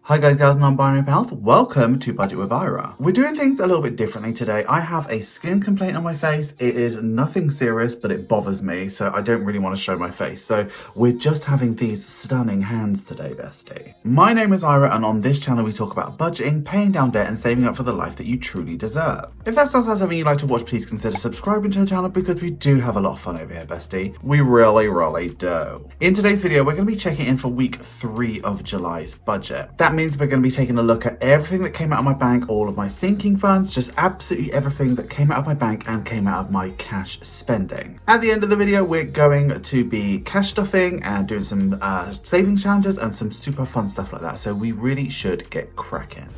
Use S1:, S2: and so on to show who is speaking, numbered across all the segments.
S1: Hi guys, girls, non-binary pals. Welcome to Budget with Ira. We're doing things a little bit differently today. I have a skin complaint on my face. It is nothing serious, but it bothers me, so I don't really want to show my face. So we're just having these stunning hands today, bestie. My name is Ira, and on this channel we talk about budgeting, paying down debt, and saving up for the life that you truly deserve. If that sounds like something you'd like to watch, please consider subscribing to the channel because we do have a lot of fun over here, bestie. We really do. In today's video, we're going to be checking in for week 3 of July's budget. That means we're going to be taking a look at everything that came out of my bank, all of my sinking funds, just absolutely everything that came out of my bank and came out of my cash spending. At the end of the video, we're going to be cash stuffing and doing some saving challenges and some super fun stuff like that. So we really should get cracking.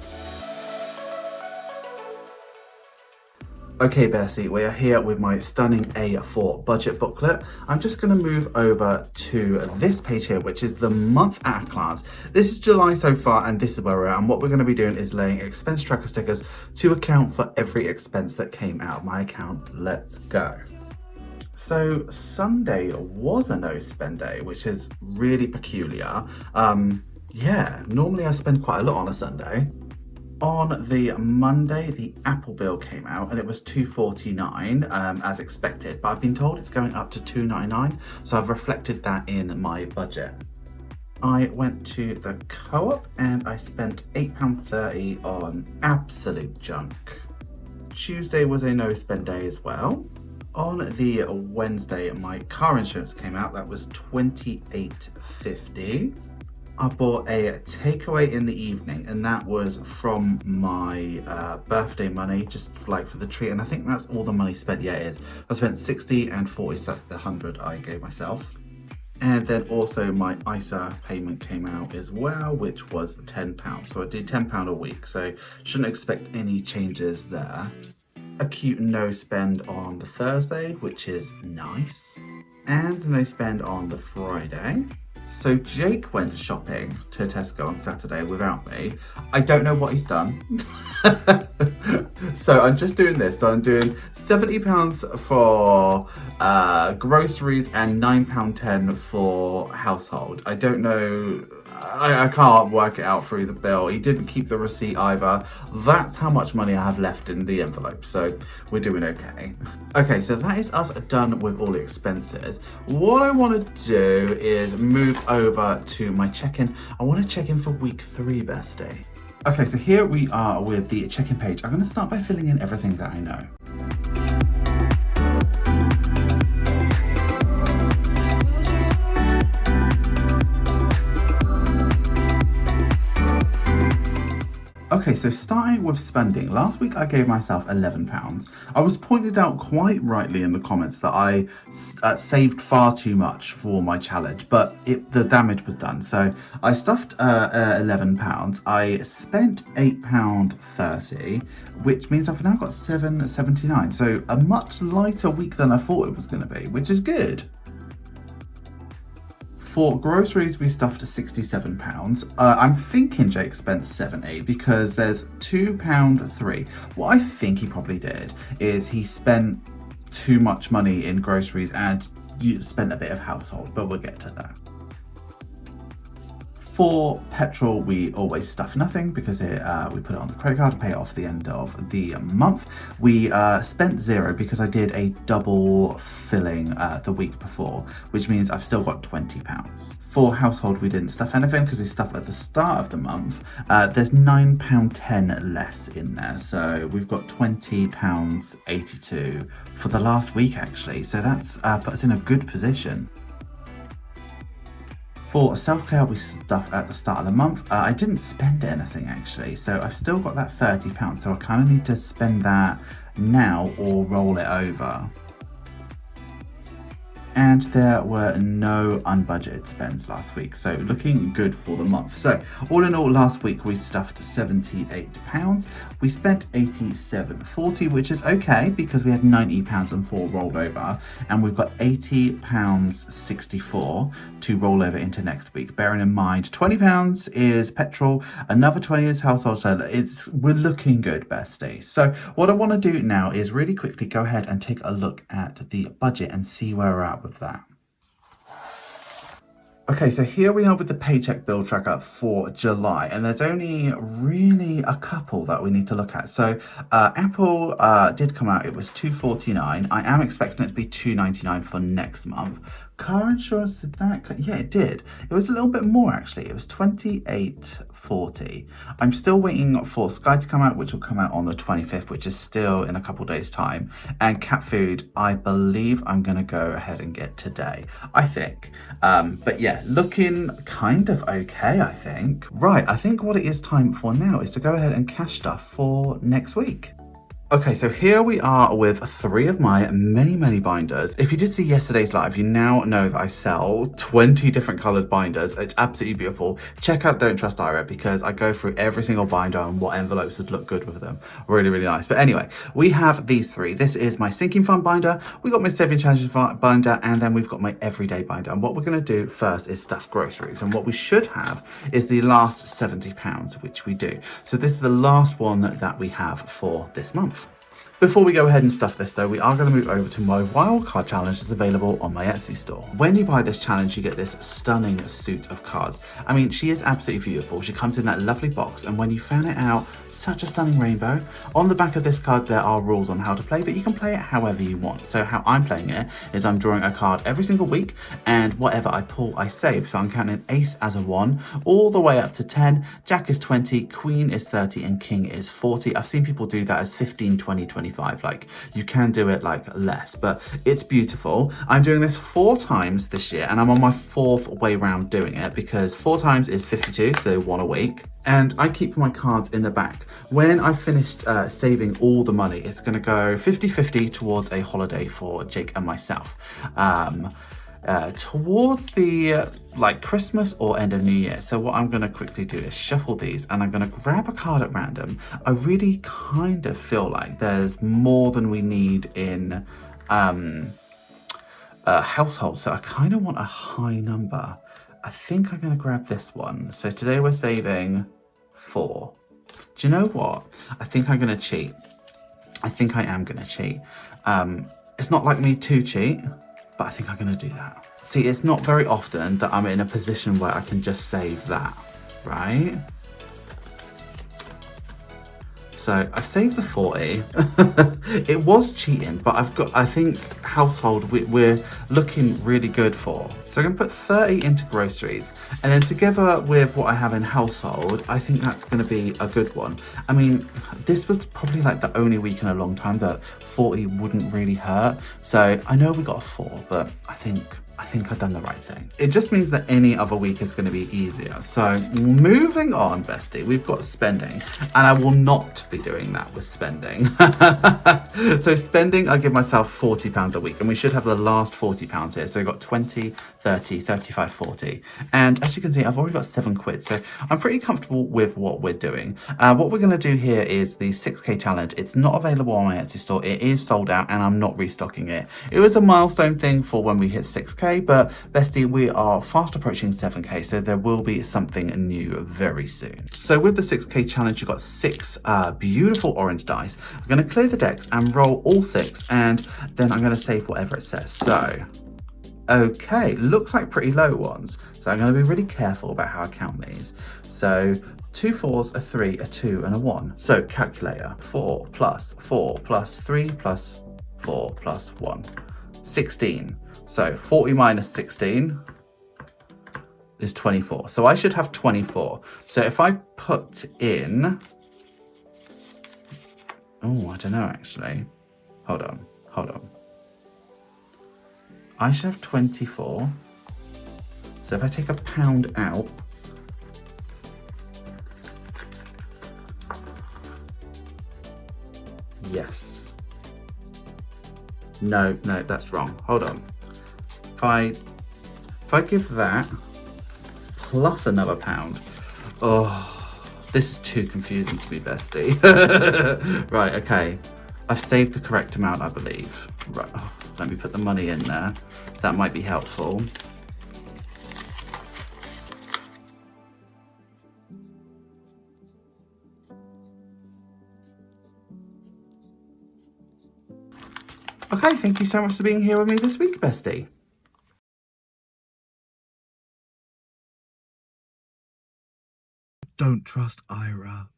S1: Okay, Bessie, we are here with my stunning A4 budget booklet. I'm just going to move over to this page here, which is the month at a glance. This is July so far, and this is where we're at. And what we're going to be doing is laying expense tracker stickers to account for every expense that came out of my account. Let's go. So Sunday was a no spend day, which is really peculiar. Yeah, normally I spend quite a lot on a Sunday. On the Monday, the Apple bill came out and it was $2.49 as expected, but I've been told it's going up to $2.99, so I've reflected that in my budget. I went to the Co-op and I spent £8.30 on absolute junk. Tuesday was a no spend day as well. On the Wednesday, my car insurance came out. That was $28.50. I bought a takeaway in the evening, and that was from my birthday money, just like for the treat. And I think that's all the money spent. Yeah, it is. I spent 60 and 40, so that's the 100 I gave myself. And then also my ISA payment came out as well, which was £10. So I did £10 a week, so shouldn't expect any changes there. A cute no spend on the Thursday, which is nice. And no spend on the Friday. So Jake went shopping to Tesco on Saturday without me. I don't know what he's done. So I'm just doing this. So I'm doing £70 for groceries and £9.10 for household. I don't know. I can't work it out through the bill. He didn't keep the receipt either. That's how much money I have left in the envelope. So we're doing okay. Okay, so that is us done with all the expenses. What I want to do is move over to my check-in. I want to check in for week 3, bestie. Okay, so here we are with the check-in page. I'm going to start by filling in everything that I know. Okay, so starting with spending, last week I gave myself £11. I was pointed out quite rightly in the comments that I saved far too much for my challenge, but the damage was done. So I stuffed £11. I spent £8.30, which means I've now got £7.79. So a much lighter week than I thought it was going to be, which is good. For groceries, we stuffed £67. I'm thinking Jake spent £7.80 because there's £2.03. What I think he probably did is he spent too much money in groceries and you spent a bit of household, but we'll get to that. For petrol, we always stuff nothing because we put it on the credit card and pay it off at the end of the month. We spent £0 because I did a double filling the week before, which means I've still got £20. For household, we didn't stuff anything because we stuffed at the start of the month. There's £9.10 less in there, so we've got £20.82 for the last week actually. So that's put us in a good position. For self-care, we stuffed at the start of the month. I didn't spend anything actually, so I've still got that £30, so I kind of need to spend that now or roll it over. And there were no unbudgeted spends last week, so looking good for the month. So all in all, last week we stuffed £78. We spent £87.40, which is okay because we had £90 and 4 rolled over, and we've got £80.64 to roll over into next week. Bearing in mind, £20 is petrol, another 20 is household, so we're looking good, bestie. So what I want to do now is really quickly go ahead and take a look at the budget and see where we're at with that. Okay, so here we are with the paycheck bill tracker for July, and there's only really a couple that we need to look at. So Apple did come out, it was $249. I am expecting it to be $299 for next month. Car insurance, did that? Yeah, it did. It was a little bit more actually. It was $28.40. I'm still waiting for Sky to come out, which will come out on the 25th, which is still in a couple days' time. And cat food, I believe I'm going to go ahead and get today, I think. But yeah, looking kind of okay, I think. Right, I think what it is time for now is to go ahead and cash stuff for next week. Okay, so here we are with 3 of my many binders. If you did see yesterday's live, you now know that I sell 20 different colored binders. It's absolutely beautiful. Check out Don't Trust Ira because I go through every single binder and what envelopes would look good with them. Really nice. But anyway, we have these 3. This is my Sinking Fund binder, we got my Saving Challenges binder, and then we've got my Everyday binder. And what we're going to do first is stuff groceries. And what we should have is the last £70, which we do. So this is the last one that we have for this month. Before we go ahead and stuff this though, we are going to move over to my wildcard challenge that's available on my Etsy store. When you buy this challenge, you get this stunning suit of cards. I mean, she is absolutely beautiful. She comes in that lovely box, and when you fan it out, such a stunning rainbow. On the back of this card, there are rules on how to play, but you can play it however you want. So how I'm playing it is I'm drawing a card every single week, and whatever I pull, I save. So I'm counting ace as a 1, all the way up to 10, jack is 20, queen is 30, and king is 40. I've seen people do that as 15, 20, 25. Like, you can do it like less, but it's beautiful. I'm doing this 4 times this year, and I'm on my 4th way round doing it because 4 times is 52, so 1 a week. And I keep my cards in the back. When I've finished saving all the money, it's going to go 50-50 towards a holiday for Jake and myself. Towards the like Christmas or end of New Year. So what I'm going to quickly do is shuffle these, and I'm going to grab a card at random. I really kind of feel like there's more than we need in household, so I kind of want a high number. I think I'm going to grab this one. So today we're saving 4. Do you know what? I think I'm going to cheat. I think I am going to cheat. It's not like me to cheat, but I think I'm going to do that. See, it's not very often that I'm in a position where I can just save that, right? So I've saved the 40. It was cheating, but I think household, we're looking really good for. So I'm going to put 30 into groceries, and then together with what I have in household, I think that's going to be a good one. I mean, this was probably like the only week in a long time that 40 wouldn't really hurt. So I know we got a 4, but I think I've done the right thing. It just means that any other week is going to be easier. So moving on, bestie, we've got spending, and I will not be doing that with spending. So spending, I give myself £40 a week, and we should have the last £40 here. So we've got 20, 30, 35, 40. And as you can see, I've already got 7 quid. So I'm pretty comfortable with what we're doing. What we're going to do here is the 6K challenge. It's not available on my Etsy store. It is sold out, and I'm not restocking it. It was a milestone thing for when we hit 6K, but bestie, we are fast approaching 7K, so there will be something new very soon. So with the 6K challenge, you've got 6 beautiful orange dice. I'm going to clear the decks and roll all 6, and then I'm going to save whatever it says. So, okay, looks like pretty low ones. So I'm going to be really careful about how I count these. So 2 4s, a 3, a 2, and a 1. So calculator, 4 plus 4 plus 3 plus 4 plus 1. 16. So 40 minus 16 is 24. So I should have 24. So if I put in, oh, I don't know actually. Hold on. I should have 24. So if I take £1 out, yes. No, that's wrong. Hold on. If I give that plus another £1, oh, this is too confusing to be bestie. Right, okay. I've saved the correct amount, I believe. Right, oh, let me put the money in there. That might be helpful. Okay, thank you so much for being here with me this week, bestie. trust Ira.